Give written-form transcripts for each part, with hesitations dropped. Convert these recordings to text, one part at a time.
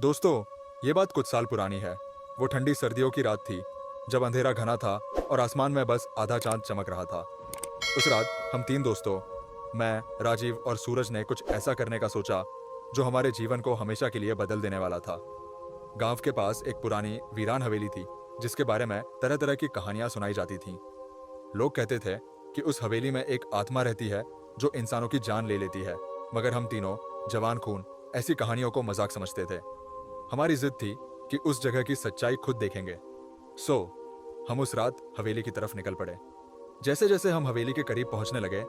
दोस्तों, ये बात कुछ साल पुरानी है। वो ठंडी सर्दियों की रात थी, जब अंधेरा घना था और आसमान में बस आधा चांद चमक रहा था। उस रात हम तीन दोस्तों, मैं, राजीव और सूरज ने कुछ ऐसा करने का सोचा, जो हमारे जीवन को हमेशा के लिए बदल देने वाला था। गांव के पास एक पुरानी वीरान हवेली थी, जिसके बारे में तरह तरह की कहानियां सुनाई जाती थीं। लोग कहते थे कि उस हवेली में एक आत्मा रहती है, जो इंसानों की जान ले लेती है। मगर हम तीनों, जवान खून, ऐसी कहानियों को मजाक समझते थे। हमारी जिद थी कि उस जगह की सच्चाई खुद देखेंगे। सो हम उस रात हवेली की तरफ निकल पड़े। जैसे जैसे हम हवेली के करीब पहुंचने लगे,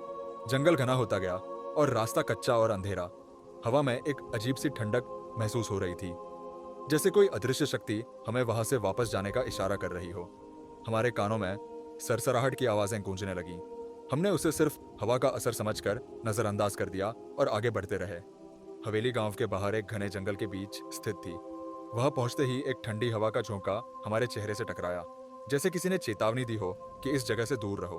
जंगल घना होता गया और रास्ता कच्चा और अंधेरा। हवा में एक अजीब सी ठंडक महसूस हो रही थी, जैसे कोई अदृश्य शक्ति हमें वहां से वापस जाने का इशारा कर रही हो। हमारे कानों में सरसराहट की आवाजें गूंजने लगीं। हमने उसे सिर्फ हवा का असर समझकर नजरअंदाज कर दिया और आगे बढ़ते रहे। हवेली गांव के बाहर एक घने जंगल के बीच स्थित थी। वहां पहुंचते ही एक ठंडी हवा का झोंका हमारे चेहरे से टकराया, जैसे किसी ने चेतावनी दी हो कि इस जगह से दूर रहो।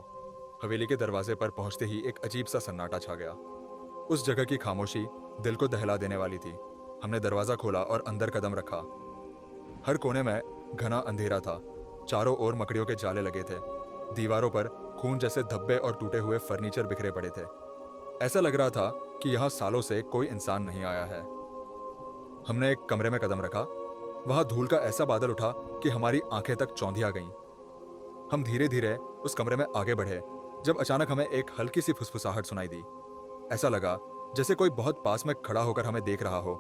हवेली के दरवाजे पर पहुंचते ही एक अजीब सा सन्नाटा छा गया। उस जगह की खामोशी दिल को दहला देने वाली थी। हमने दरवाजा खोला और अंदर कदम रखा। हर कोने में घना अंधेरा था। चारों ओर मकड़ियों के जाले लगे थे। दीवारों पर खून जैसे धब्बे और टूटे हुए फर्नीचर बिखरे पड़े थे। ऐसा लग रहा था कि यहाँ सालों से कोई इंसान नहीं आया है। हमने एक कमरे में कदम रखा। वहां धूल का ऐसा बादल उठा कि हमारी आंखें तक चौंधिया गईं। हम धीरे धीरे उस कमरे में आगे बढ़े, जब अचानक हमें एक हल्की सी फुसफुसाहट सुनाई दी। ऐसा लगा जैसे कोई बहुत पास में खड़ा होकर हमें देख रहा हो,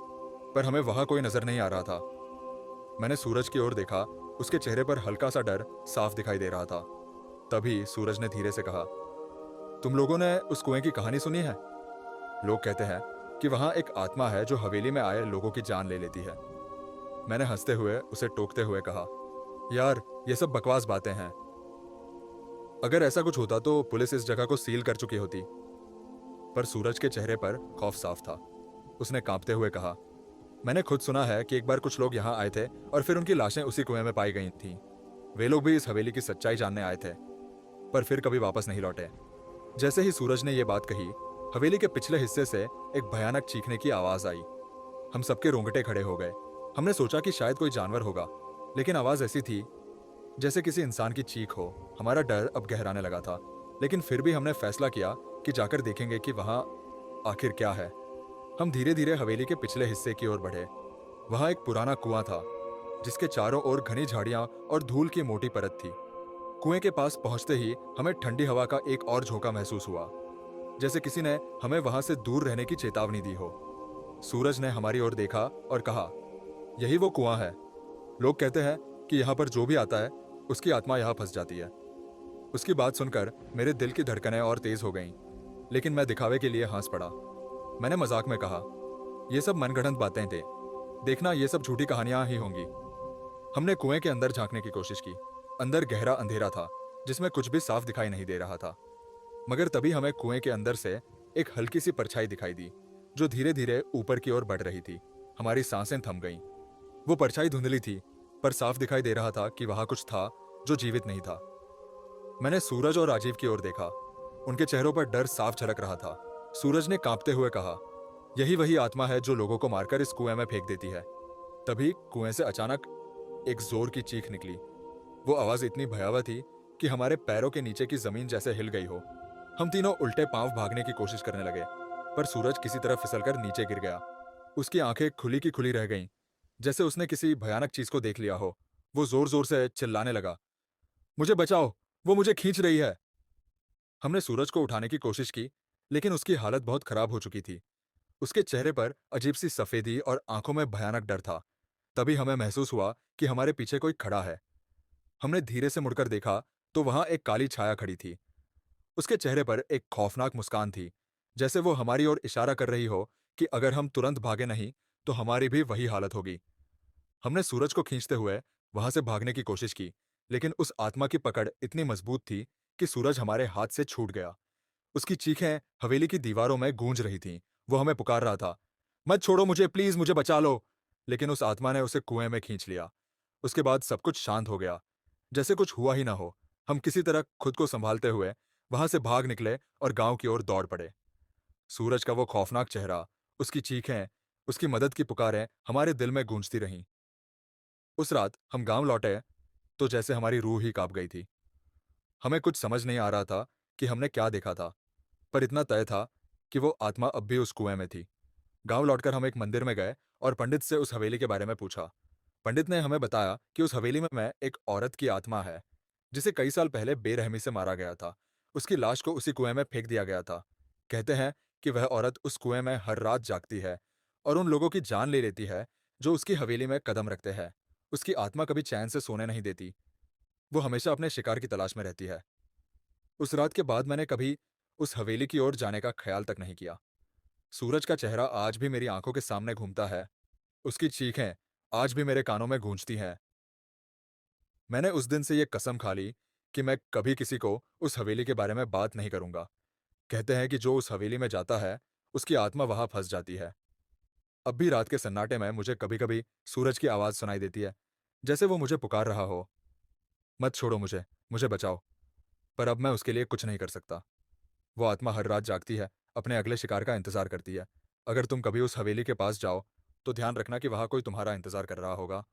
पर हमें वहां कोई नजर नहीं आ रहा था। मैंने सूरज की ओर देखा। उसके चेहरे पर हल्का सा डर साफ दिखाई दे रहा था। तभी सूरज ने धीरे से कहा, तुम लोगों ने उस कुएं की कहानी सुनी है? लोग कहते हैं कि वहां एक आत्मा है जो हवेली में आए लोगों की जान ले लेती है। मैंने हंसते हुए उसे टोकते हुए कहा, यार, ये सब बकवास बातें हैं। अगर ऐसा कुछ होता तो पुलिस इस जगह को सील कर चुकी होती। पर सूरज के चेहरे पर खौफ साफ था। उसने कांपते हुए कहा, मैंने खुद सुना है कि एक बार कुछ लोग यहाँ आए थे और फिर उनकी लाशें उसी कुएं में पाई गई थीं। वे लोग भी इस हवेली की सच्चाई जानने आए थे, पर फिर कभी वापस नहीं लौटे। जैसे ही सूरज ने यह बात कही, हवेली के पिछले हिस्से से एक भयानक चीखने की आवाज आई। हम सबके रोंगटे खड़े हो गए। हमने सोचा कि शायद कोई जानवर होगा, लेकिन आवाज ऐसी थी जैसे किसी इंसान की चीख हो। हमारा डर अब गहराने लगा था, लेकिन फिर भी हमने फैसला किया कि जाकर देखेंगे कि वहां आखिर क्या है। हम धीरे धीरे हवेली के पिछले हिस्से की ओर बढ़े। वहां एक पुराना कुआं था, जिसके चारों ओर घनी झाड़ियां और धूल की मोटी परत थी। कुएं के पास पहुंचते ही हमें ठंडी हवा का एक और झोंका महसूस हुआ, जैसे किसी ने हमें वहां से दूर रहने की चेतावनी दी हो। सूरज ने हमारी ओर देखा और कहा, यही वो कुआं है। लोग कहते हैं कि यहाँ पर जो भी आता है, उसकी आत्मा यहाँ फंस जाती है। उसकी बात सुनकर मेरे दिल की धड़कनें और तेज हो गईं, लेकिन मैं दिखावे के लिए हंस पड़ा। मैंने मजाक में कहा, ये सब मनगढ़ंत बातें थे, देखना ये सब झूठी कहानियां ही होंगी। हमने कुएं के अंदर झांकने की कोशिश की। अंदर गहरा अंधेरा था, जिसमें कुछ भी साफ दिखाई नहीं दे रहा था। मगर तभी हमें कुएं के अंदर से एक हल्की सी परछाई दिखाई दी, जो धीरे धीरे ऊपर की ओर बढ़ रही थी। हमारी सांसें थम गईं। वो परछाई धुंधली थी, पर साफ दिखाई दे रहा था कि वहां कुछ था जो जीवित नहीं था। मैंने सूरज और राजीव की ओर देखा। उनके चेहरों पर डर साफ झलक रहा था। सूरज ने कांपते हुए कहा, यही वही आत्मा है जो लोगों को मारकर इस कुएं में फेंक देती है। तभी कुएं से अचानक एक जोर की चीख निकली। वो आवाज इतनी भयावह थी कि हमारे पैरों के नीचे की जमीन जैसे हिल गई हो। हम तीनों उल्टे पांव भागने की कोशिश करने लगे, पर सूरज किसी तरह फिसलकर नीचे गिर गया। उसकी आंखें खुली की खुली रह गईं, जैसे उसने किसी भयानक चीज को देख लिया हो। वो जोर जोर से चिल्लाने लगा, मुझे बचाओ, वो मुझे खींच रही है। हमने सूरज को उठाने की कोशिश की, लेकिन उसकी हालत बहुत खराब हो चुकी थी। उसके चेहरे पर अजीब सी सफेदी और आंखों में भयानक डर था। तभी हमें महसूस हुआ कि हमारे पीछे कोई खड़ा है। हमने धीरे से मुड़कर देखा तो वहां एक काली छाया खड़ी थी। उसके चेहरे पर एक खौफनाक मुस्कान थी, जैसे वो हमारी ओर इशारा कर रही हो कि अगर हम तुरंत भागे नहीं तो हमारी भी वही हालत होगी। हमने सूरज को खींचते हुए वहां से भागने की कोशिश की, लेकिन उस आत्मा की पकड़ इतनी मजबूत थी कि सूरज हमारे हाथ से छूट गया। उसकी चीखें हवेली की दीवारों में गूंज रही थीं। वो हमें पुकार रहा था, मत छोड़ो मुझे, प्लीज मुझे बचा लो। लेकिन उस आत्मा ने उसे कुएं में खींच लिया। उसके बाद सब कुछ शांत हो गया, जैसे कुछ हुआ ही ना हो। हम किसी तरह खुद को संभालते हुए वहां से भाग निकले और गांव की ओर दौड़ पड़े। सूरज का वो खौफनाक चेहरा, उसकी चीखें उसकी मदद की पुकारें हमारे दिल में गूंजती रहीं। उस रात हम गांव लौटे तो जैसे हमारी रूह ही कांप गई थी। हमें कुछ समझ नहीं आ रहा था कि हमने क्या देखा था, पर इतना तय था कि वो आत्मा अब भी उस कुएं में थी। गांव लौटकर हम एक मंदिर में गए और पंडित से उस हवेली के बारे में पूछा। पंडित ने हमें बताया कि उस हवेली में एक औरत की आत्मा है, जिसे कई साल पहले बेरहमी से मारा गया था। उसकी लाश को उसी कुएं में फेंक दिया गया था। कहते हैं कि वह औरत उस कुएं में हर रात जागती है और उन लोगों की जान ले लेती है जो उसकी हवेली में कदम रखते हैं। उसकी आत्मा कभी चैन से सोने नहीं देती। वो हमेशा अपने शिकार की तलाश में रहती है। उस रात के बाद मैंने कभी उस हवेली की ओर जाने का ख्याल तक नहीं किया। सूरज का चेहरा आज भी मेरी आंखों के सामने घूमता है। उसकी चीखें आज भी मेरे कानों में गूंजती हैं। मैंने उस दिन से ये कसम खा ली कि मैं कभी किसी को उस हवेली के बारे में बात नहीं करूंगा। कहते हैं कि जो उस हवेली में जाता है, उसकी आत्मा वहां फंस जाती है। अब भी रात के सन्नाटे में मुझे कभी-कभी सूरज की आवाज सुनाई देती है, जैसे वो मुझे पुकार रहा हो, मत छोड़ो मुझे, मुझे बचाओ। पर अब मैं उसके लिए कुछ नहीं कर सकता। वो आत्मा हर रात जागती है, अपने अगले शिकार का इंतजार करती है। अगर तुम कभी उस हवेली के पास जाओ, तो ध्यान रखना कि वहां कोई तुम्हारा इंतजार कर रहा होगा।